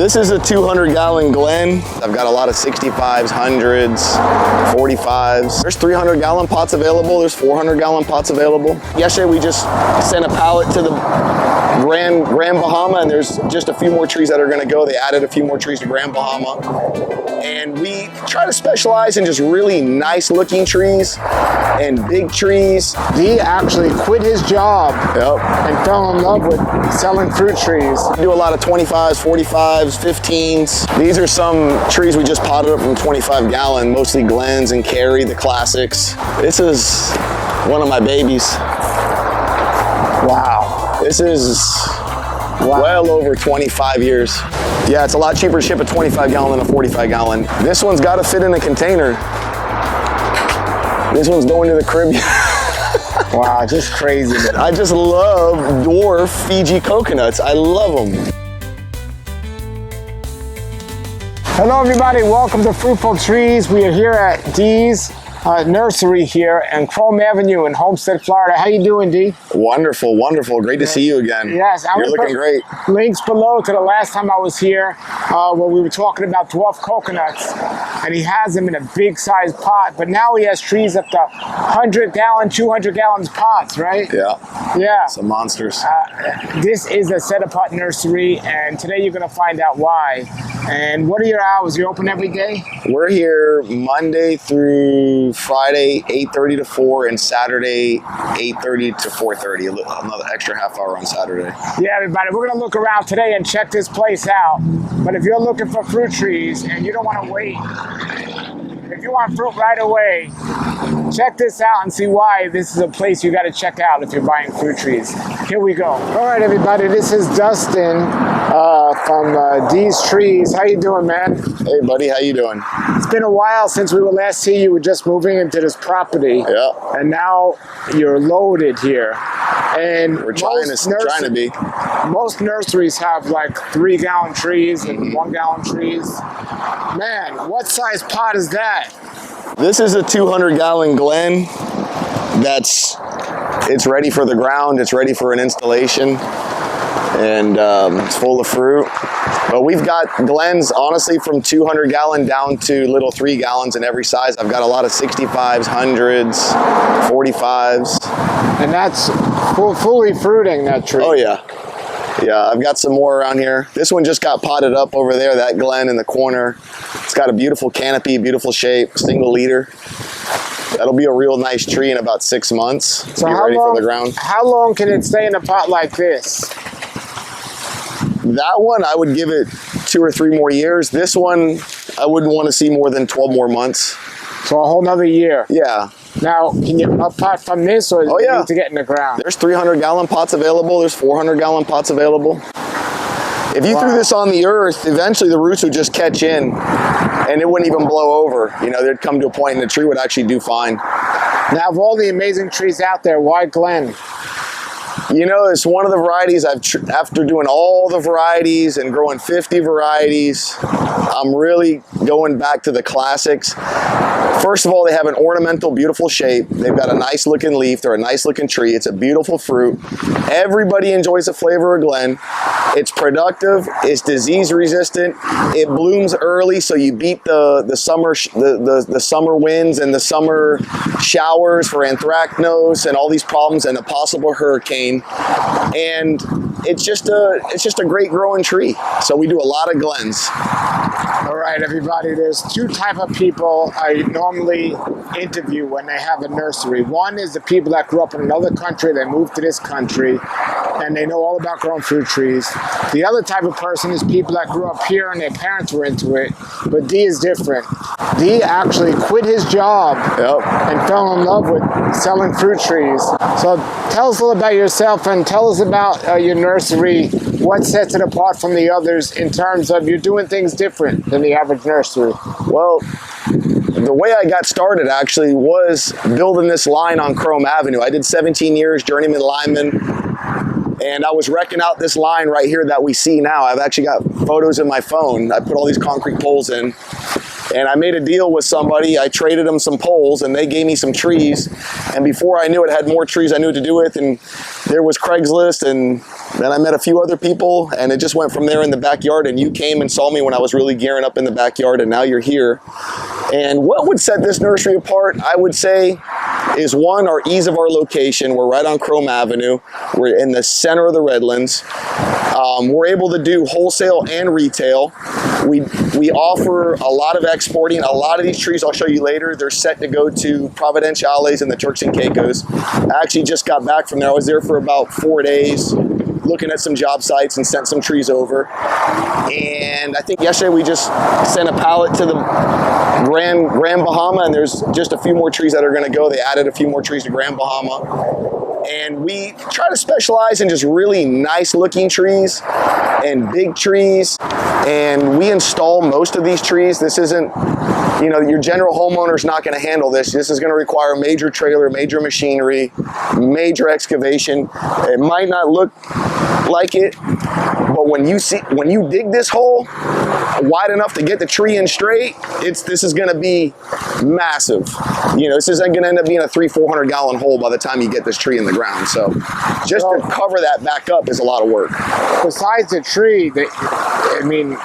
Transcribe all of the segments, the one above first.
This is a 200-gallon Glen. I've got a lot of 65s, 100s, 45s. There's 300-gallon pots available. There's 400-gallon pots available. Yesterday we just sent a pallet to the Grand Bahama, and there's just a few more trees that are going to go. They added a few more trees to Grand Bahama. And we try to specialize in just really nice looking trees and big trees. He actually quit his job and fell in love with selling fruit trees. We do a lot of 25s, 45s, 15s. These are some trees we just potted up from 25-gallon, mostly Glens and Cary, the classics. This is one of my babies. Wow. This is well over 25 years. Yeah, it's a lot cheaper to ship a 25-gallon than a 45-gallon. This one's got to fit in a container. This one's going to the crib. Wow, just crazy. I just love dwarf Fiji coconuts. I love them. Hello everybody, welcome to Fruitful Trees. We are here at Dee's Nursery here on Chrome Avenue in Homestead, Florida. How you doing, Dee? Wonderful, wonderful. Great to see you again. Yes, you're looking great. Links below to the last time I was here where we were talking about dwarf coconuts, and he has them in a big size pot, but now he has trees up to 100-gallon, 200-gallon pots, right? Yeah. Yeah. Some monsters. This is a set-apart nursery, and today you're going to find out why. And what are your hours? You open every day? We're here Monday through Friday, 8:30 to 4, and Saturday, 8:30 to 4:30. Another extra half hour on Saturday. Yeah, everybody, we're going to look around today and check this place out. But if you're looking for fruit trees and you don't want to wait, if you want fruit right away, check this out and see why this is a place you got to check out if you're buying fruit trees. Here we go. All right, everybody, this is Dustin from Dee's Trees. How you doing, man? Hey, buddy, how you doing? It's been a while since we were last see you. Were just moving into this property. Yeah. And now you're loaded here. And we're trying to be. Most nurseries have like 3-gallon trees and 1-gallon trees. Man, what size pot is that? This is a 200-gallon Glen. It's ready for the ground. It's ready for an installation, and it's full of fruit. But we've got Glens, honestly, from 200-gallon down to little 3 gallons in every size. I've got a lot of 65s, 100s, 45s. And that's fully fruiting, that tree. Oh, yeah. Yeah, I've got some more around here. This one just got potted up over there, that Glen in the corner. It's got a beautiful canopy, beautiful shape, single leader. That'll be a real nice tree in about 6 months. So be ready for the ground. How long can it stay in a pot like this? That one, I would give it 2 or 3 more years. This one, I wouldn't want to see more than 12 more months. So a whole nother year? Yeah. Now, can you pot from this, or do you need to get in the ground? There's 300-gallon pots available. There's 400-gallon pots available. If you threw this on the earth, eventually the roots would just catch in, and it wouldn't even blow over. You know, there'd come to a point and the tree would actually do fine. Now, of all the amazing trees out there, why Glen? You know, it's one of the varieties after doing all the varieties and growing 50 varieties, I'm really going back to the classics. First of all, they have an ornamental, beautiful shape. They've got a nice looking leaf. They're a nice looking tree. It's a beautiful fruit. Everybody enjoys the flavor of Glen. It's productive. It's disease resistant. It blooms early, so you beat the summer winds and the summer showers for anthracnose and all these problems and a possible hurricane. And it's just a great growing tree. So we do a lot of Glens. All right, everybody, there's 2 types of people I normally interview when they have a nursery. One is the people that grew up in another country, they moved to this country, and they know all about growing fruit trees. The other type of person is people that grew up here and their parents were into it, but Dee is different. Dee actually quit his job and fell in love with selling fruit trees. So tell us a little about yourself and tell us about your nursery. What sets it apart from the others in terms of you're doing things different than the average nursery? Well, the way I got started actually was building this line on Chrome Avenue. I did 17 years journeyman lineman, and I was wrecking out this line right here that we see now. I've actually got photos in my phone. I put all these concrete poles in, and I made a deal with somebody. I traded them some poles, and they gave me some trees, and before I knew it, I had more trees I knew what to do with, and there was Craigslist, and then I met a few other people, and it just went from there in the backyard, and you came and saw me when I was really gearing up in the backyard, and now you're here. And what would set this nursery apart, I would say, is one, our ease of our location. We're right on Chrome Avenue. We're in the center of the Redlands. We're able to do wholesale and retail. We offer a lot of exporting. A lot of these trees, I'll show you later, they're set to go to Providenciales and the Turks and Caicos. I actually just got back from there. I was there for about 4 days, looking at some job sites and sent some trees over. And I think yesterday we just sent a pallet to the Grand Bahama, and there's just a few more trees that are going to go. They added a few more trees to Grand Bahama. And we try to specialize in just really nice looking trees and big trees. And we install most of these trees. This isn't, you know, your general homeowner's not going to handle this. This is going to require a major trailer, major machinery, major excavation. It might not look like it, but when you dig this hole wide enough to get the tree in straight, this is going to be massive. You know, this isn't going to end up being a 300-400 gallon hole by the time you get this tree in the ground. So just to cover that back up is a lot of work. Besides the tree, I mean,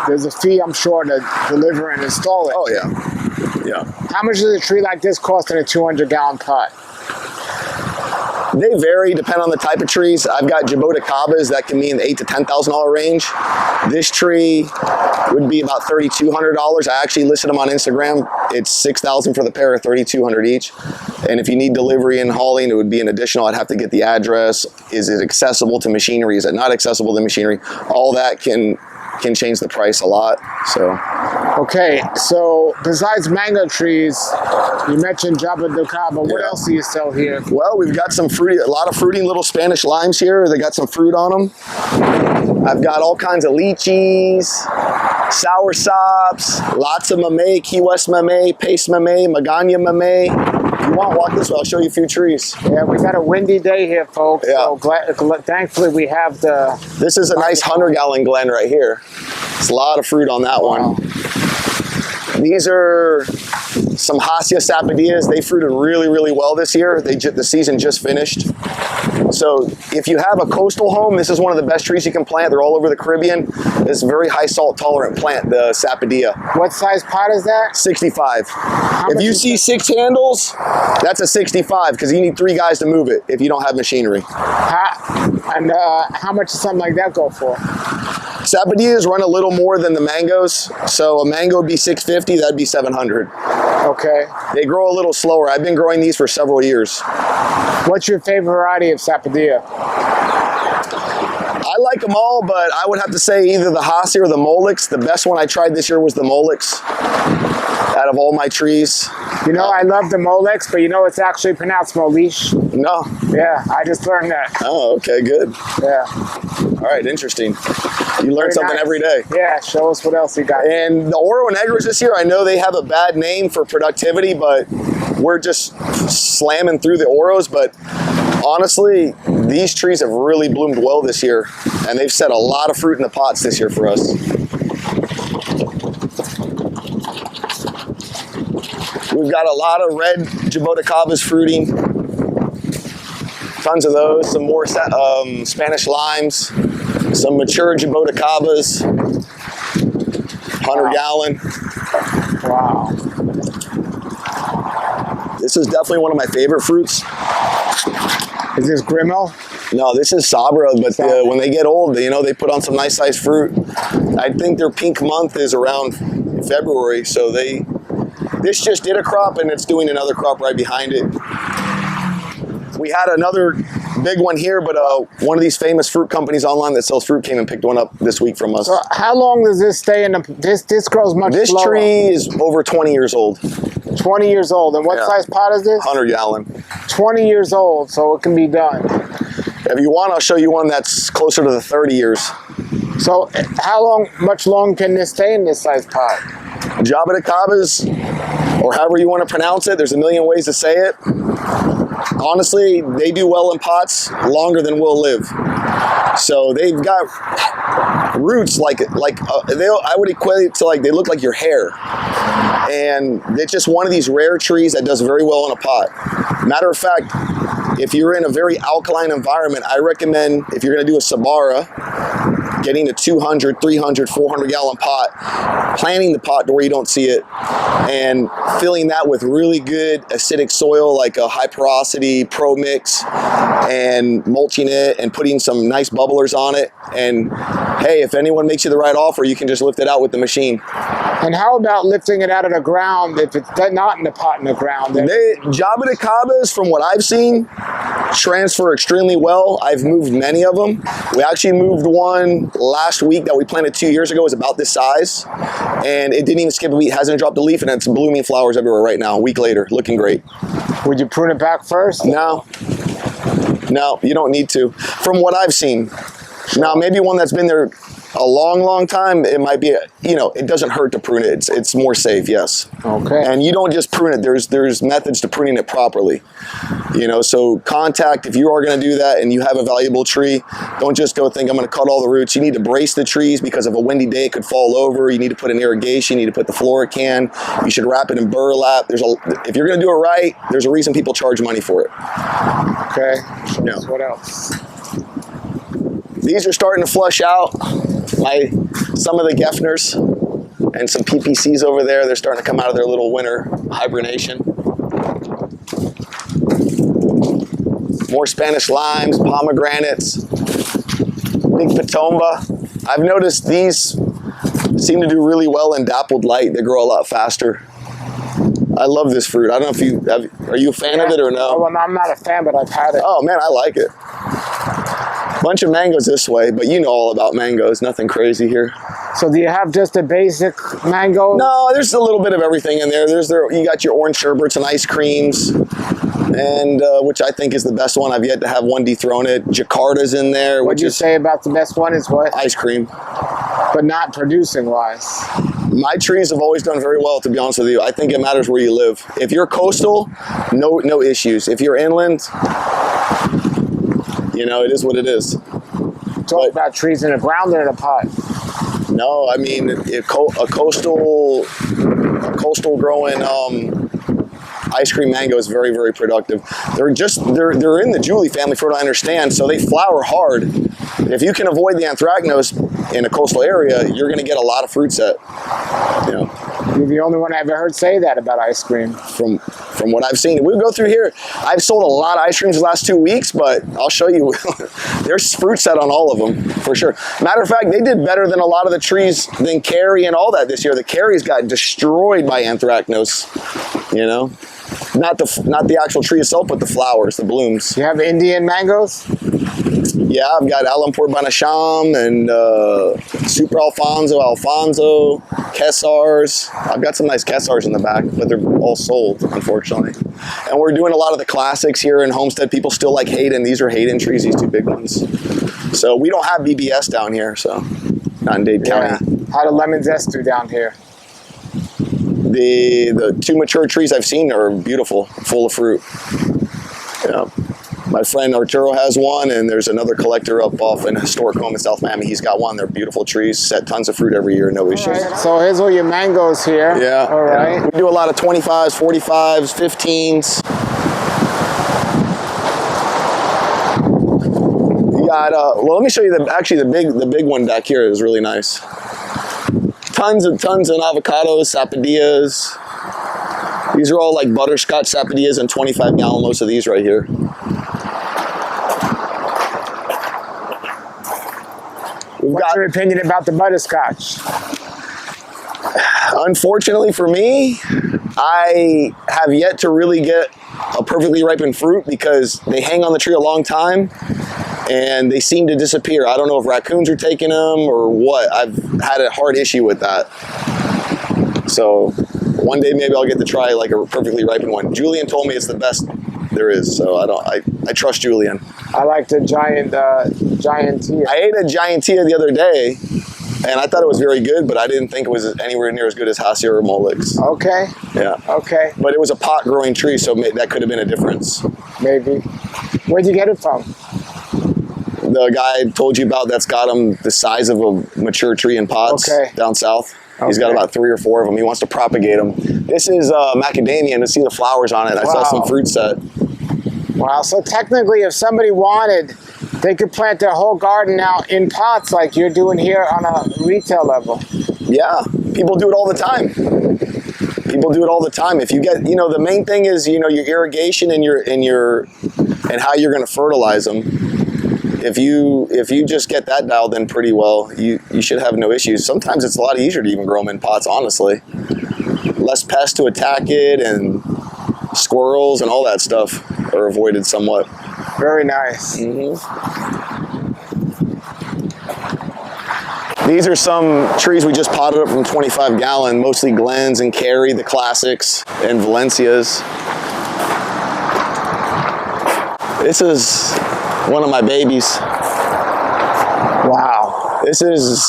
there's a fee, I'm sure, to deliver and install it. Oh yeah, yeah. How much does a tree like this cost in a 200-gallon pot? They vary depending on the type of trees. I've got jaboticabas that can be in the $8,000 to $10,000 range. This tree would be about $3,200. I actually listed them on Instagram. It's $6,000 for the pair, $3,200 each. And if you need delivery and hauling, it would be an additional. I'd have to get the address. Is it accessible to machinery? Is it not accessible to machinery? All that can change the price a lot. So. Okay, so besides mango trees, you mentioned jaboticaba. What else do you sell here? Well, we've got a lot of fruiting little Spanish limes here. They got some fruit on them. I've got all kinds of lychees, soursops, lots of mamey, Key West mamey, paste mamey, magana mamey. If you want, walk this way. I'll show you a few trees. Yeah, we got a windy day here, folks. Yeah. So thankfully we have the... This is a nice 100-gallon Glen right here. It's a lot of fruit on that one. These are some Hacia sapodillas. They fruited really, really well this year. The season just finished. So if you have a coastal home, this is one of the best trees you can plant. They're all over the Caribbean. It's a very high salt tolerant plant, the sapodilla. What size pot is that? 65. If you see 6 handles, that's a 65 because you need 3 guys to move it if you don't have machinery. How much does something like that go for? Sapodillas run a little more than the mangoes. So a mango would be $650, that'd be $700. Okay. They grow a little slower. I've been growing these for several years. What's your favorite variety of sapodilla? I like them all, but I would have to say either the Hacia or the Molix. The best one I tried this year was the Molix out of all my trees. You know, I love the Molix, but you know it's actually pronounced Molish. No. Yeah, I just learned that. Oh, okay, good. Yeah. All right, interesting. You learn something every day. Yeah, show us what else you got. And the Oro Negros this year, I know they have a bad name for productivity, but we're just slamming through the Oros. But honestly, these trees have really bloomed well this year, and they've set a lot of fruit in the pots this year for us. We've got a lot of red jaboticabas fruiting. Tons of those. Some more Spanish limes. Some mature jaboticabas. 100-gallon. Wow. This is definitely one of my favorite fruits. Is this Grimmel? No, this is Sabra, but when they get old, you know, they put on some nice sized fruit. I think their pink month is around February, so this just did a crop and it's doing another crop right behind it. We had another big one here, but one of these famous fruit companies online that sells fruit came and picked one up this week from us. So how long does this stay in this grows much slower? This tree is over 20 years old. 20 years old. And what size pot is this? 100-gallon. 20 years old, so it can be done. If you want, I'll show you one that's closer to the 30 years. So much long can this stay in this size pot? Jaboticabas, or however you want to pronounce it, there's a million ways to say it. Honestly, they do well in pots longer than we'll live. So they've got roots I would equate it to like they look like your hair. And it's just one of these rare trees that does very well in a pot. Matter of fact, if you're in a very alkaline environment, I recommend if you're going to do a sabara, getting a 200, 300, 400 gallon pot, planting the pot to where you don't see it, and filling that with really good acidic soil like a high porosity pro mix, and mulching it and putting some nice bubblers on it. And hey, if anyone makes you the right offer, you can just lift it out with the machine. And how about lifting it out of the ground if it's not in the pot in the ground? Jaboticabas, from what I've seen, transfer extremely well. I've moved many of them. We actually moved one last week that we planted 2 years ago. It was about this size, and it didn't even skip a beat. It hasn't dropped a leaf, and it's blooming flowers everywhere right now. A week later, looking great. Would you prune it back first? No, you don't need to. From what I've seen. Sure. Now, maybe one that's been there a long time, it might be, it doesn't hurt to prune it. It's more safe, yes. Okay. And you don't just prune it. There's methods to pruning it properly. So contact, if you are going to do that and you have a valuable tree, don't just go think I'm going to cut all the roots. You need to brace the trees because of a windy day it could fall over. You need to put in irrigation. You need to put the Florican. You should wrap it in burlap. If you're going to do it right, there's a reason people charge money for it. Okay. Yeah. What else? These are starting to flush out. Some of the Geffners and some PPCs over there, they're starting to come out of their little winter hibernation. More Spanish limes, pomegranates, big patomba. I've noticed these seem to do really well in dappled light. They grow a lot faster. I love this fruit. I don't know if are you a fan of it or no? Well, I'm not a fan, but I've had it. Oh man, I like it. Bunch of mangoes this way, but you know all about mangoes. Nothing crazy here. So do you have just a basic mango? No, there's a little bit of everything in there. You got your orange sherbets and ice creams, and which I think is the best one. I've yet to have one dethrone it. Jakarta's in there. What'd you say about the best one is what? Ice cream. But not producing wise. My trees have always done very well, to be honest with you. I think it matters where you live. If you're coastal, no issues. If you're inland, it is what it is. Talk about trees in the ground or in a pot. No, I mean a coastal growing ice cream mango is very, very productive. They're in the Julie family, for what I understand, so they flower hard. If you can avoid the anthracnose in a coastal area, you're going to get a lot of fruit set. You're the only one I've ever heard say that about ice cream. From what I've seen, we'll go through here. I've sold a lot of ice creams the last 2 weeks, but I'll show you. There's fruit set on all of them for sure. Matter of fact, they did better than a lot of the trees than Carrie and all that this year. The Carries got destroyed by anthracnose. Not the actual tree itself, but the flowers, the blooms. You have Indian mangoes? Yeah, I've got Alampur Banasham and Super Alfonso, Kessars. I've got some nice Kessars in the back, but they're all sold, unfortunately. And we're doing a lot of the classics here in Homestead. People still like Hayden. These are Hayden trees, these two big ones. So we don't have BBS down here, so not in Dade County. How do lemon zest do down here? The two mature trees I've seen are beautiful, full of fruit. My friend Arturo has one, and there's another collector up off in a historic home in South Miami. He's got one. They're beautiful trees, set tons of fruit every year, no issues. Right. So here's all your mangoes here. Yeah. All right. We do a lot of 25s, 45s, 15s. You got, let me show you the big one back here is really nice. Tons of avocados, sapodillas. These are all like butterscotch sapodillas and 25 gallon loads of these right here. What's your opinion about the butterscotch? Unfortunately for me, I have yet to really get a perfectly ripened fruit because they hang on the tree a long time and they seem to disappear. I don't know if raccoons are taking them or what. I've had a hard issue with that. So one day maybe I'll get to try like a perfectly ripened one. Julian told me it's the best there is, so I trust Julian. I like the giantia. I ate a giantia the other day, and I thought it was very good, but I didn't think it was anywhere near as good as Hacia or Molix. Okay. Yeah. Okay. But it was a pot growing tree, so that could have been a difference. Maybe. Where'd you get it from? the guy I told you about that's got them the size of a mature tree in pots down south. He's got about 3 or 4 of them. He wants to propagate them. This is macadamia, and to see the flowers on it, I saw some fruit set. Wow, so technically if somebody wanted, they could plant their whole garden now in pots like you're doing here on a retail level. Yeah, people do it all the time. People do it all the time. If you get, the main thing is, your irrigation and and how you're going to fertilize them. If you just get that dialed in pretty well, you should have no issues. Sometimes it's a lot easier to even grow them in pots, honestly. Less pests to attack it, and squirrels and all that stuff are avoided somewhat. Very nice. These are some trees we just potted up from 25 gallon, mostly Glens and Cary, the classics, and Valencias. This is one of my babies. Wow. This is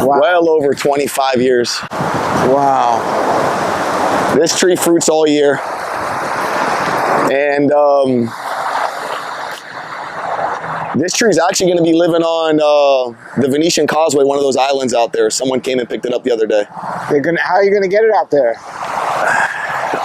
well over 25 years. Wow. This tree fruits all year. And this tree is actually going to be living on the Venetian Causeway, one of those islands out there. Someone came and picked it up the other day. How are you going to get it out there?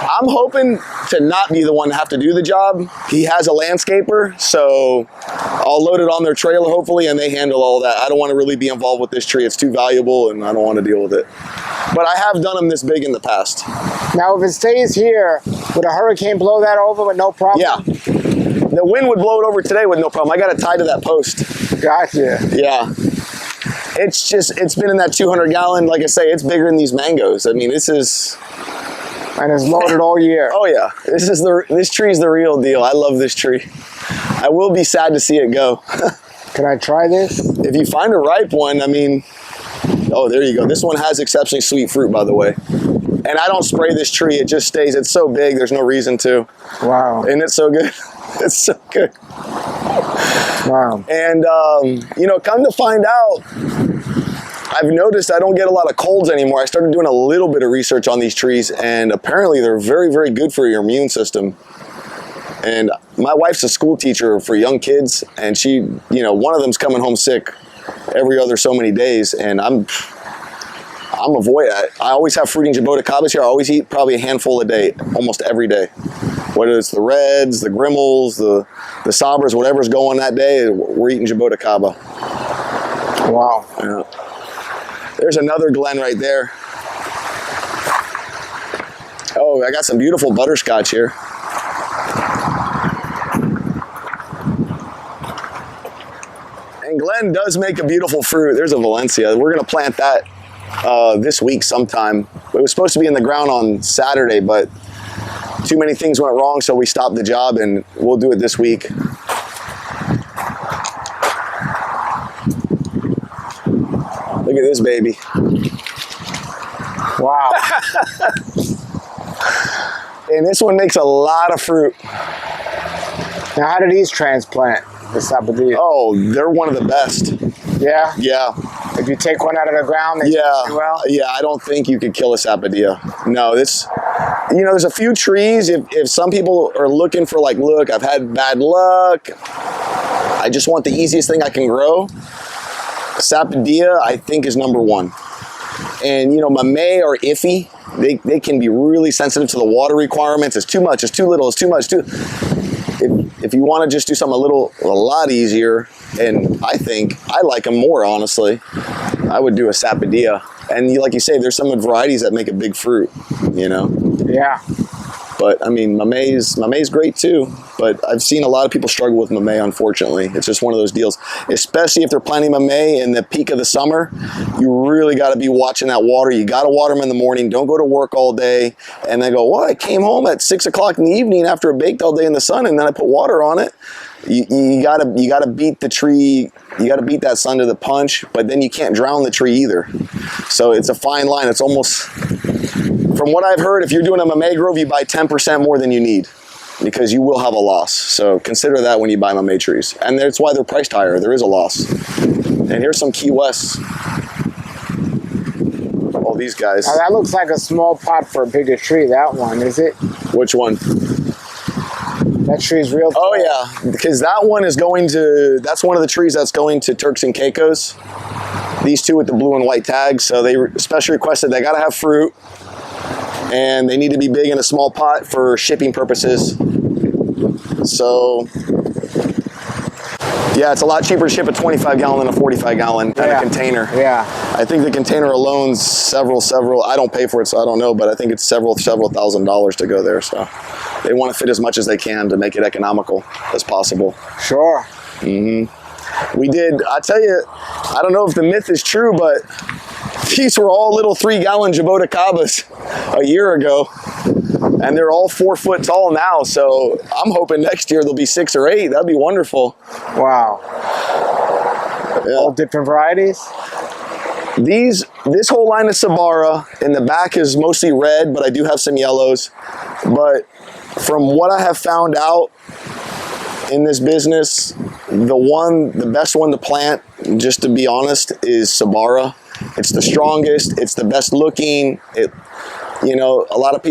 I'm hoping to not be the one to have to do the job. He has a landscaper, so I'll load it on their trailer hopefully, and they handle all that. I don't want to really be involved with this tree. It's too valuable, and I don't want to deal with it. But I have done them this big in the past. Now, if it stays here, would a hurricane blow that over with no problem? Yeah. The wind would blow it over today with no problem. I got it tied to that post. Gotcha. Yeah. It's been in that 200 gallon. Like I say, it's bigger than these mangoes. I mean, this is... And it's loaded all year. Oh yeah, this tree is the real deal. I love this tree. I will be sad to see it go. Can I try this? If you find a ripe one, I mean, oh, there you go. This one has exceptionally sweet fruit, by the way. And I don't spray this tree. It just stays. It's so big. There's no reason to. Wow. Isn't it so good? It's so good. Wow. And come to find out, I've noticed I don't get a lot of colds anymore. I started doing a little bit of research on these trees, and apparently they're very, very good for your immune system. And my wife's a school teacher for young kids, and she, one of them's coming home sick every other so many days, and I always have fruiting jaboticabas here. I always eat probably a handful a day, almost every day. Whether it's the reds, the grimmels, the sabras, whatever's going that day, we're eating jaboticaba. Wow. Yeah. There's another Glen right there. Oh, I got some beautiful butterscotch here. And Glen does make a beautiful fruit. There's a Valencia. We're going to plant that this week sometime. It was supposed to be in the ground on Saturday, but too many things went wrong, so we stopped the job, and we'll do it this week. Look at this baby. Wow. And this one makes a lot of fruit. Now, how do these transplant, the sapodilla? Oh, they're one of the best. Yeah? Yeah. If you take one out of the ground, they do well? Yeah, I don't think you could kill a sapodilla. No, there's a few trees, if some people are looking for like, look, I've had bad luck, I just want the easiest thing I can grow, sapodilla, I think, is number one. And, mamey are iffy. They can be really sensitive to the water requirements. It's too much, it's too little, it's too much, if you want to just do something a lot easier, and I think I like them more, honestly, I would do a sapodilla. And like you say, there's some varieties that make a big fruit, Yeah. But I mean, mamey's great too. But I've seen a lot of people struggle with mamey, unfortunately. It's just one of those deals, especially if they're planting mamey in the peak of the summer. You really got to be watching that water. You got to water them in the morning. Don't go to work all day and then go, well, I came home at 6 o'clock in the evening after I baked all day in the sun, and then I put water on it. You gotta beat the tree. You gotta beat that sun to the punch, but then you can't drown the tree either. So it's a fine line. It's almost, from what I've heard, if you're doing a mamey grove, you buy 10% more than you need, because you will have a loss. So consider that when you buy mamey trees, and that's why they're priced higher. There is a loss. And here's some Key West. All these guys. Now that looks like a small pot for a bigger tree. That one, is it? Which one? That tree's real tall. Oh yeah, because that one is going to, that's one of the trees that's going to Turks and Caicos. These two with the blue and white tags. So they especially requested they gotta have fruit and they need to be big in a small pot for shipping purposes. So yeah, it's a lot cheaper to ship a 25 gallon than a 45 gallon and a container. Yeah. I think the container alone's several, I don't pay for it, so I don't know, but I think it's several $1,000s to go there. So they want to fit as much as they can to make it economical as possible. Sure. We did, I tell you, I don't know if the myth is true, but these were all little 3-gallon jaboticabas a year ago. And they're all 4 foot tall now, so I'm hoping next year they'll be 6 or 8. That'd be wonderful. Wow. Yeah. All different varieties? This whole line is Sabara, and the back is mostly red, but I do have some yellows. But from what I have found out in this business, the best one to plant, just to be honest, is Sabara. It's the strongest, it's the best looking. You know,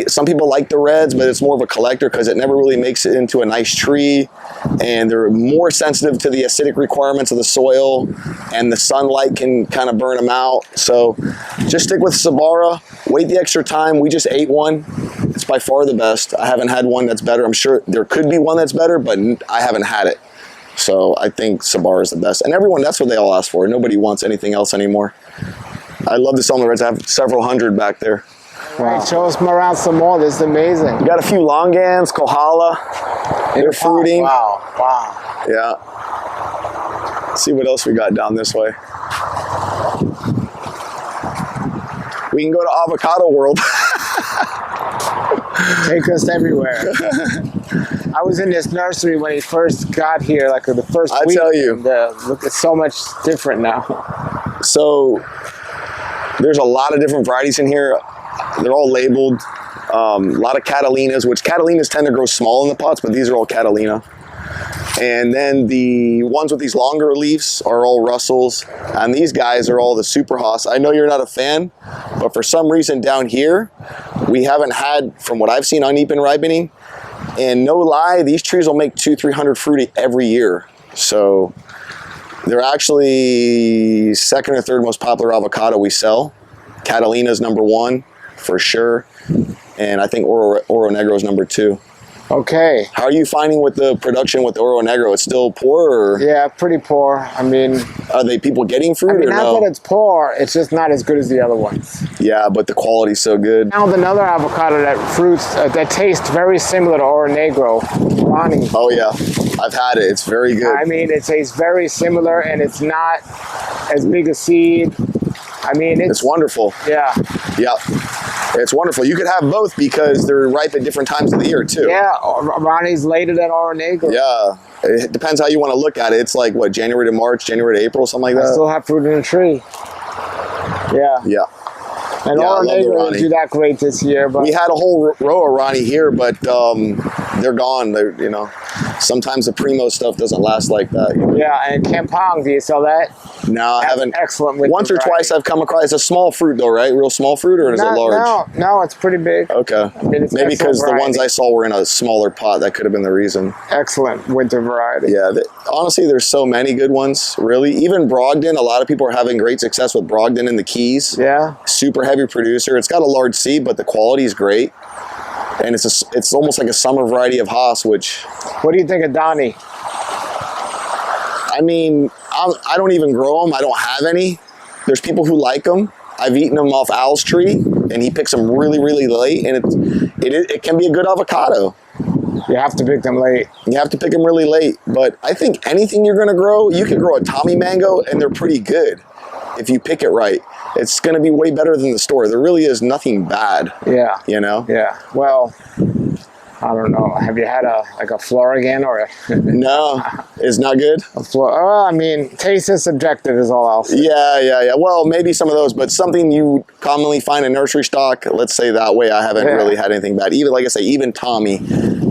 some people like the reds, but it's more of a collector because it never really makes it into a nice tree, and they're more sensitive to the acidic requirements of the soil, and the sunlight can kind of burn them out. So just stick with Sabara, wait the extra time. We just ate one. It's by far the best. I haven't had one that's better. I'm sure there could be one that's better, but I haven't had it. So I think Sabara is the best. And everyone, that's what they all ask for. Nobody wants anything else anymore. I love to sell the reds. I have several hundred back there. Wow. Show us around some more. This is amazing. We got a few longans, kohala. They're fruiting. Wow, wow. Yeah. Let's see what else we got down this way. We can go to Avocado World. Take us everywhere. I was in this nursery when he first got here, like the first week. I tell you. Look, it's so much different now. So there's a lot of different varieties in here. They're all labeled. A lot of Catalinas, which Catalinas tend to grow small in the pots, but these are all Catalina. And then the ones with these longer leaves are all Russells. And these guys are all the Super Haas. I know you're not a fan, but for some reason down here, we haven't had, from what I've seen, uneven ripening. And no lie, these trees will make 200-300 fruity every year. So they're actually second or third most popular avocado we sell. Catalina's #1 for sure. And I think Oro Negro is #2. Okay. How are you finding with the production with the Oro Negro? It's still poor, or? Yeah, pretty poor. I mean, are they people getting fruit, or not no? that it's poor, it's just not as good as the other ones. Yeah, but the quality's so good. Found another avocado that that tastes very similar to Oro Negro, Ronnie. Oh yeah, I've had it. It's very good. I mean, it tastes very similar, and it's not as big a seed. I mean, it's wonderful. Yeah. Yeah. It's wonderful. You could have both because they're ripe at different times of the year too. Yeah, Ronnie's later than Oro Negro. Yeah, it depends how you want to look at it. It's like what, January to March, January to April, something like that. I still have fruit in the tree. Yeah. Yeah. And yeah, Oro Negro didn't do that great this year, but we had a whole row of Ronnie here, but they're gone. They're, you know, sometimes the Primo stuff doesn't last like that. You know? Yeah, and Kampong, do you sell that? No, I haven't. Excellent. Once or twice I've come across. It's a small fruit though, right? Real small fruit, or is it large? No, it's pretty big. Okay. I mean, maybe because the ones I saw were in a smaller pot. That could have been the reason. Excellent winter variety. Yeah, honestly, there's so many good ones. Really, even Brogdon. A lot of people are having great success with Brogdon in the Keys. Yeah. Super heavy producer. It's got a large seed, but the quality is great. And it's almost like a summer variety of Haas, which... What do you think of Donnie? I mean, I don't even grow them. I don't have any. There's people who like them. I've eaten them off Al's tree, and he picks them really, really late, and it can be a good avocado. You have to pick them late. You have to pick them really late, but I think anything you're going to grow, you can grow a Tommy mango, and they're pretty good if you pick it right. It's going to be way better than the store. There really is nothing bad. Yeah. You know? Yeah. Well, I don't know. Have you had a Florigan or a... No, it's not good. I mean, taste is subjective is all I'll say. Yeah. Well, maybe some of those, but something you commonly find in nursery stock, let's say that way, I haven't really had anything bad. Even, like I say, even Tommy,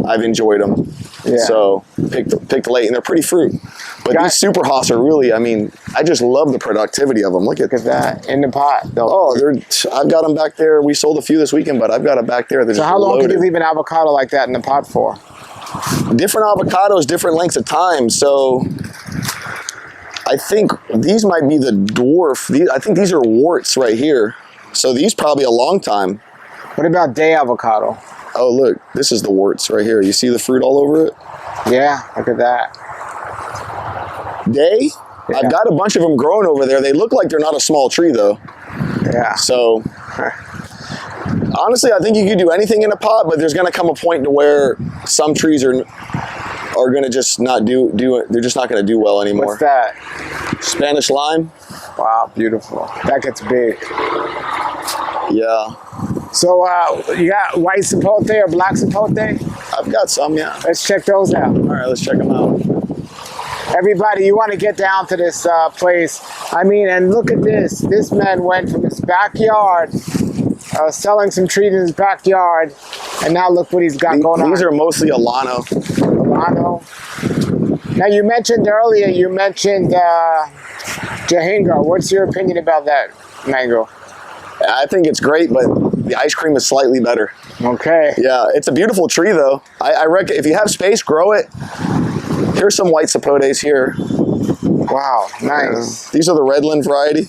I've enjoyed them. Yeah. So picked late, and they're pretty fruit. But these Super Haas are really, I mean, I just love the productivity of them. Look at that in the pot. I've got them back there. We sold a few this weekend, but I've got it back there. So how long can you leave an avocado like that in the pot for? different avocados, different lengths of time. So I think these might be the dwarf. I think these are warts right here. So these probably a long time. What about day avocado? Oh, look, this is the warts right here. You see the fruit all over it? Yeah, look at that. Day? Yeah. I've got a bunch of them growing over there. They look like they're not a small tree, though. Yeah. So, honestly, I think you could do anything in a pot, but there's going to come a point to where some trees are going to just not do it. They're just not going to do well anymore. What's that? Spanish lime. Wow, beautiful. That gets big. Yeah. So you got white sapote or black sapote? I've got some, yeah. Let's check those out. All right, let's check them out. Everybody, you want to get down to this place. I mean, and look at this. This man went from his backyard, selling some trees in his backyard, and now look what he's got going on. These are mostly Alano. Alano. Now, you mentioned earlier, Jahinga. What's your opinion about that mango? I think it's great, but the ice cream is slightly better. Okay. Yeah, it's a beautiful tree, though. I reckon if you have space, grow it. Here's some white sapotes here. Wow, nice. These are the Redland variety.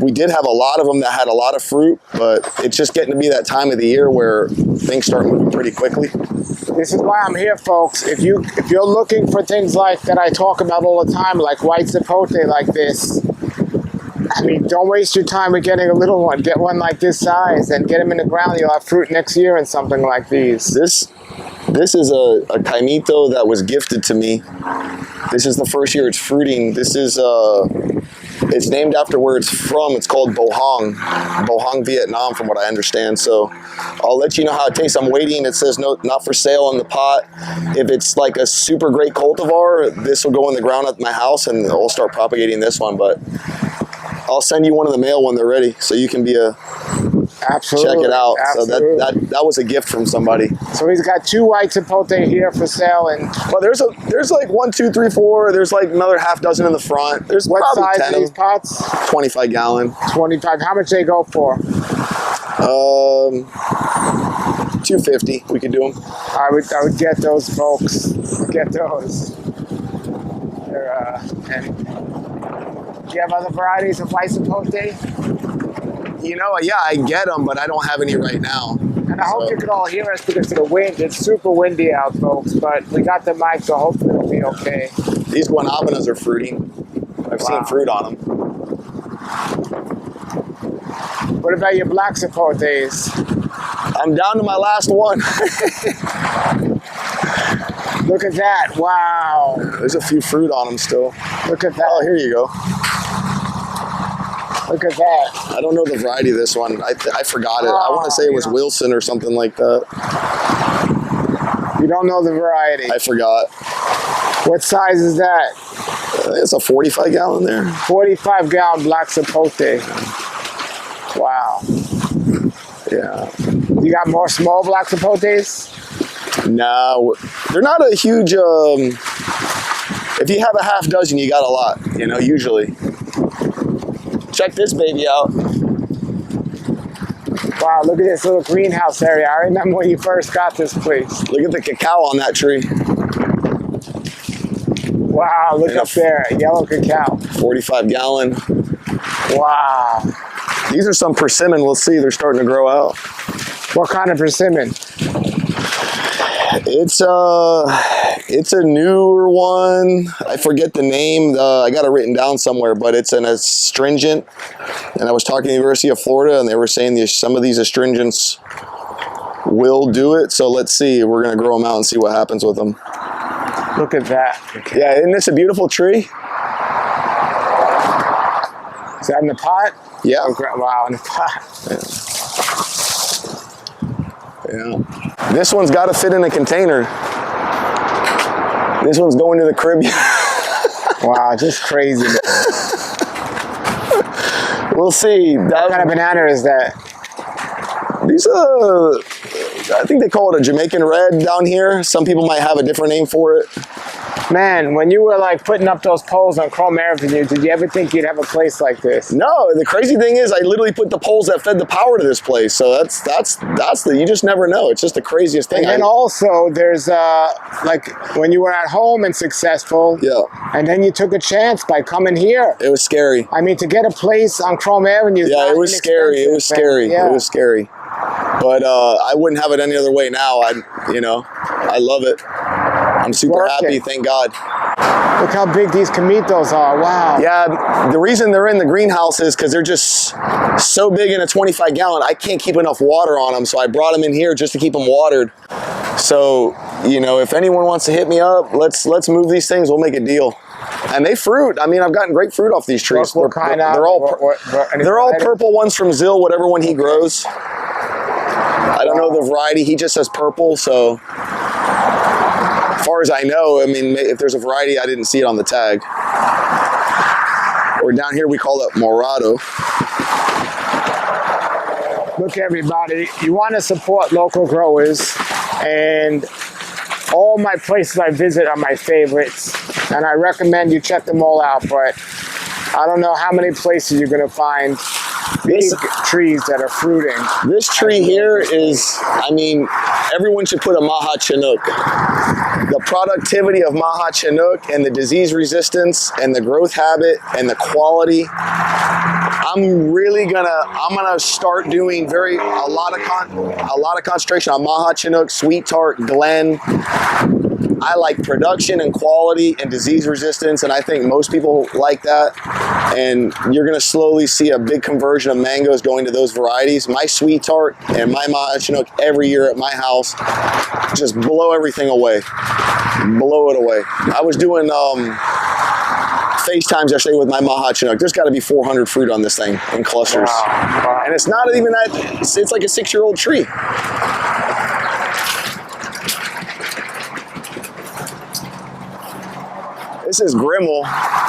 We did have a lot of them that had a lot of fruit, but it's just getting to be that time of the year where things start moving pretty quickly. This is why I'm here, folks. If you're looking for things like that I talk about all the time, like white sapote like this, I mean, don't waste your time with getting a little one. Get one like this size and get them in the ground. You'll have fruit next year and something like these. This is a caimito that was gifted to me. This is the first year it's fruiting. This is it's named after where it's from. It's called Bohong, Vietnam, from what I understand. So I'll let you know how it tastes. I'm waiting. It says no, not for sale in the pot. If it's like a super great cultivar, this will go in the ground at my house and we'll start propagating this one. But I'll send you one in the mail when they're ready, so you can be Absolutely. Check it out. Absolutely. So that was a gift from somebody. So he's got 2 white sapote here for sale, and well, there's like 1, 2, 3, 4. There's like another half dozen in the front. There's what probably size 10 are these pots? 25 gallon. 25. How much they go for? 250. We could do them. I would get those, folks. Get those. And do you have other varieties of white sapote? You know, yeah, I get them, but I don't have any right now. And I hope you can all hear us because of the wind. It's super windy out, folks, but we got the mic, so hopefully it'll be okay. These guanabanas are fruiting. I've seen fruit on them. What about your black sapotes? I'm down to my last one. Look at that. Wow. There's a few fruit on them still. Look at that. Oh, here you go. Look at that. I don't know the variety of this one. I forgot it. I want to say it was Wilson or something like that. You don't know the variety. I forgot. What size is that? It's a 45 gallon there. 45 gallon black sapote. Wow. Yeah. You got more small black sapotes? No, they're not a huge, if you have a half dozen, you got a lot, you know, usually. Check this baby out. Wow, look at this little greenhouse area. I remember when you first got this place. Look at the cacao on that tree. Wow, look up there, yellow cacao. 45 gallon. Wow. These are some persimmon. We'll see, they're starting to grow out. What kind of persimmon? It's a newer one. I forget the name. I got it written down somewhere, but it's an astringent. And I was talking to the University of Florida, and they were saying some of these astringents will do it. So let's see. We're going to grow them out and see what happens with them. Look at that. Okay. Yeah, isn't this a beautiful tree? Is that in the pot? Yeah. Okay. Wow, in the pot. Yeah. This one's got to fit in a container. This one's going to the crib. Wow, just crazy. We'll see. What kind of banana is that? These I think they call it a Jamaican red down here. Some people might have a different name for it. Man, when you were like putting up those poles on Chrome Avenue, did you ever think you'd have a place like this? No, the crazy thing is I literally put the poles that fed the power to this place. So that's you just never know. It's just the craziest thing. And then also there's like when you were at home and successful, yeah, and then you took a chance by coming here. it was scary. I mean, to get a place on Chrome Avenue. Yeah, it was scary. It was scary. Yeah. It was scary. But I wouldn't have it any other way now. I love it. I'm super happy, thank God. Look how big these Camitos are, wow. Yeah, the reason they're in the greenhouse is because they're just so big in a 25-gallon, I can't keep enough water on them, so I brought them in here just to keep them watered. So, if anyone wants to hit me up, let's move these things, we'll make a deal. And they fruit. I mean, I've gotten great fruit off these trees. They're all purple ones from Zill, whatever one he grows. I don't know the variety, he just says purple, so... As far as I know, I mean, if there's a variety, I didn't see it on the tag. Or down here, we call it morado. Look, everybody, you want to support local growers, and all my places I visit are my favorites, and I recommend you check them all out, but I don't know how many places you're going to find big trees that are fruiting. This tree here is, I mean, everyone should put a Maha Chinook. The productivity of Maha Chinook and the disease resistance and the growth habit and the quality, I'm gonna start doing a lot of concentration on Maha Chinook, Sweet Tart, Glen. I like production and quality and disease resistance, and I think most people like that. And you're going to slowly see a big conversion of mangoes going to those varieties. My Sweet Tart and my Maha Chinook every year at my house just blow everything away. Blow it away. I was doing FaceTimes yesterday with my Maha Chinook. There's got to be 400 fruit on this thing in clusters. Wow. And it's not even that, it's like a 6-year-old tree. This is Grimmel.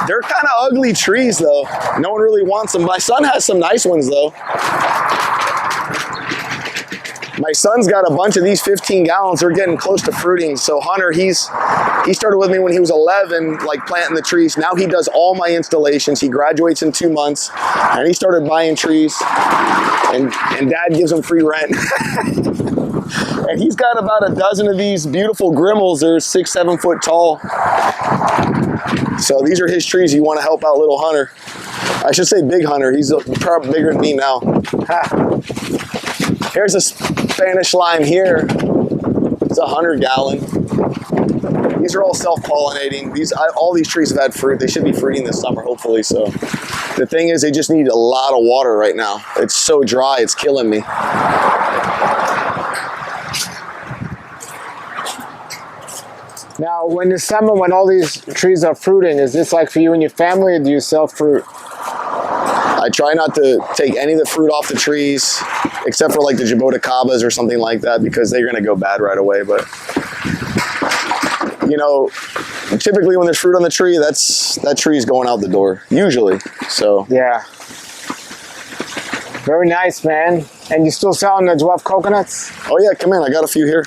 They're kind of ugly trees though. No one really wants them. My son has some nice ones though. My son's got a bunch of these 15 gallons. They're getting close to fruiting. So Hunter, he started with me when he was 11, like planting the trees. Now he does all my installations. He graduates in 2 months and he started buying trees and Dad gives him free rent. And he's got about a dozen of these beautiful Grimmels. They're 6-7 foot tall. So these are his trees. You want to help out little Hunter. I should say big Hunter. He's probably bigger than me now. Here's a Spanish lime here. It's 100 gallon. These are all self-pollinating. All these trees have had fruit. They should be fruiting this summer, hopefully. So the thing is, they just need a lot of water right now. It's so dry, it's killing me. Now, when the summer, when all these trees are fruiting, is this like for you and your family, or do you sell fruit? I try not to take any of the fruit off the trees, except for like the jaboticabas or something like that, because they're gonna go bad right away. But typically when there's fruit on the tree, that tree is going out the door, usually. So yeah, very nice, man. And you still selling the dwarf coconuts? Oh yeah, come in. I got a few here.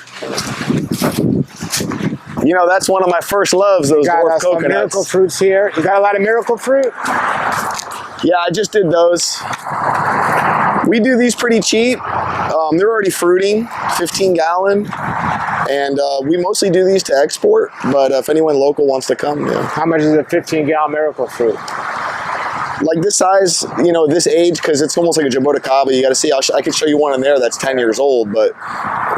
That's one of my first loves, those dwarf coconuts. Miracle fruits here. You got a lot of miracle fruit? Yeah, I just did those. We do these pretty cheap. They're already fruiting, 15 gallon. And we mostly do these to export, but if anyone local wants to come, yeah. How much is a 15-gallon miracle fruit? Like this size, this age, because it's almost like a jaboticaba. You got to see. I could show you one in there that's 10 years old, but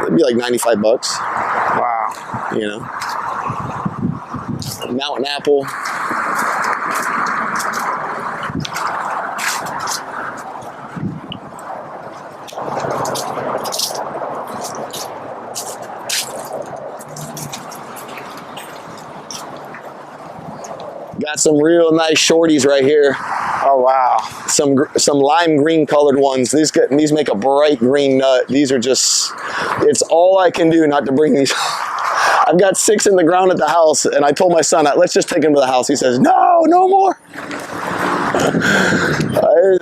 it'd be like 95 bucks. Wow. Mountain apple. Got some real nice shorties right here. Oh wow! Some lime green colored ones. These make a bright green nut. These are just. It's all I can do not to bring these. I've got 6 in the ground at the house, and I told my son, let's just take them to the house. He says, no more.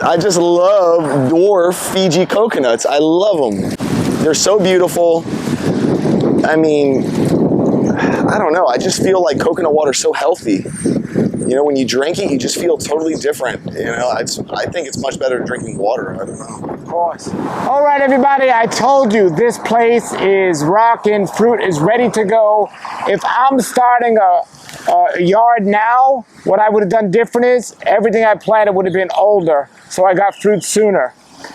I just love dwarf Fiji coconuts. I love them. They're so beautiful. I mean, I don't know. I just feel like coconut water is so healthy. You know, when you drink it, you just feel totally different. You know, I think it's much better than drinking water. I don't know. Of course. All right, everybody, I told you this place is rocking. Fruit is ready to go. If I'm starting a yard now, what I would have done different is everything I planted would have been older, so I got fruit sooner.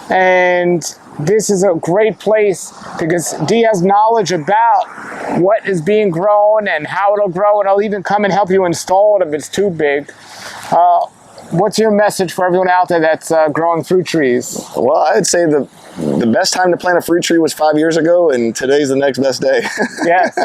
And this is a great place because Dee has knowledge about what is being grown and how it'll grow, and I'll even come and help you install it if it's too big. What's your message for everyone out there that's growing fruit trees? Well, I'd say the best time to plant a fruit tree was 5 years ago, and today's the next best day. Yes,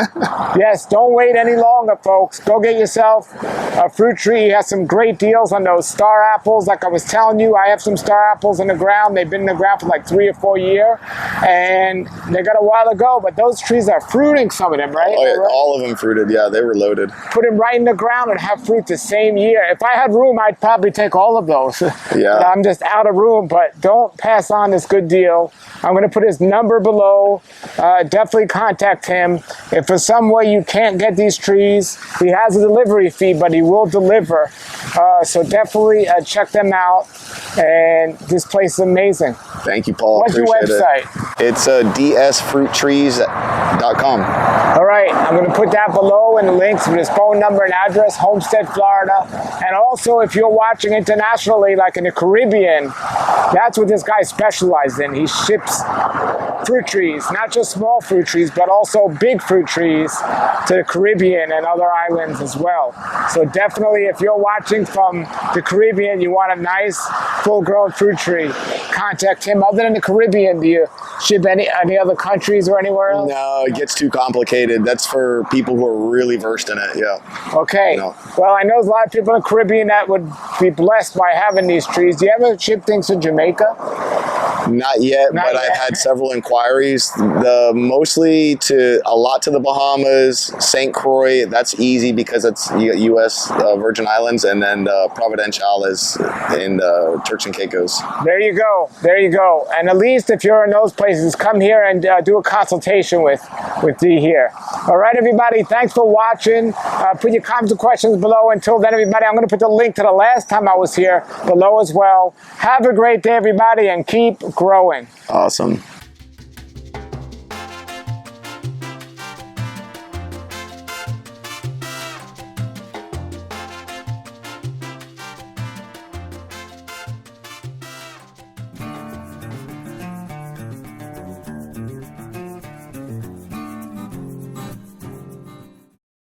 yes, don't wait any longer, folks. Go get yourself a fruit tree. You have some great deals on those star apples. Like I was telling you, I have some star apples in the ground. They've been in the ground for like 3 or 4 years, and they got a while ago, but those trees are fruiting, some of them, right? Oh, yeah, right? all of them fruited. Yeah, they were loaded. Put them right in the ground and have fruit the same year. If I had room, I'd probably take all of those. Yeah. But I'm just out of room, but don't pass on this good deal. I'm going to put his number below. Definitely contact him. If for some way you can't get these trees, he has a delivery fee, but he will deliver. So definitely check them out. And this place is amazing. Thank you, Paul. What's your Appreciate website? It. It's dsfruittrees.com. All right, I'm going to put that below in the links with his phone number and address, Homestead, Florida. And also, if you're watching internationally, like in the Caribbean, that's what this guy specializes in. He ships fruit trees, not just small fruit trees, but also big fruit trees to the Caribbean and other islands as well. So definitely, if you're watching from the Caribbean, you want a nice, full-grown fruit tree, contact him. Other than the Caribbean, do you ship any other countries or anywhere else? No, it gets too complicated. That's for people who are really versed in it, yeah. Okay. No. Well, I know there's a lot of people in the Caribbean that would be blessed by having these trees. Do you ever ship things to Jamaica? Not yet, but I've had several inquiries. Mostly a lot to the Bahamas, St. Croix. That's easy because it's U.S. Virgin Islands, and then Providencial is in Turks and Caicos. There you go. There you go. And at least if you're in those places, come here and do a consultation with Dee here. All right, everybody. Thanks for watching. Put your comments and questions below. Until then, everybody, I'm going to put the link to the last time I was here below as well. Have a great day, everybody, and keep growing. Awesome.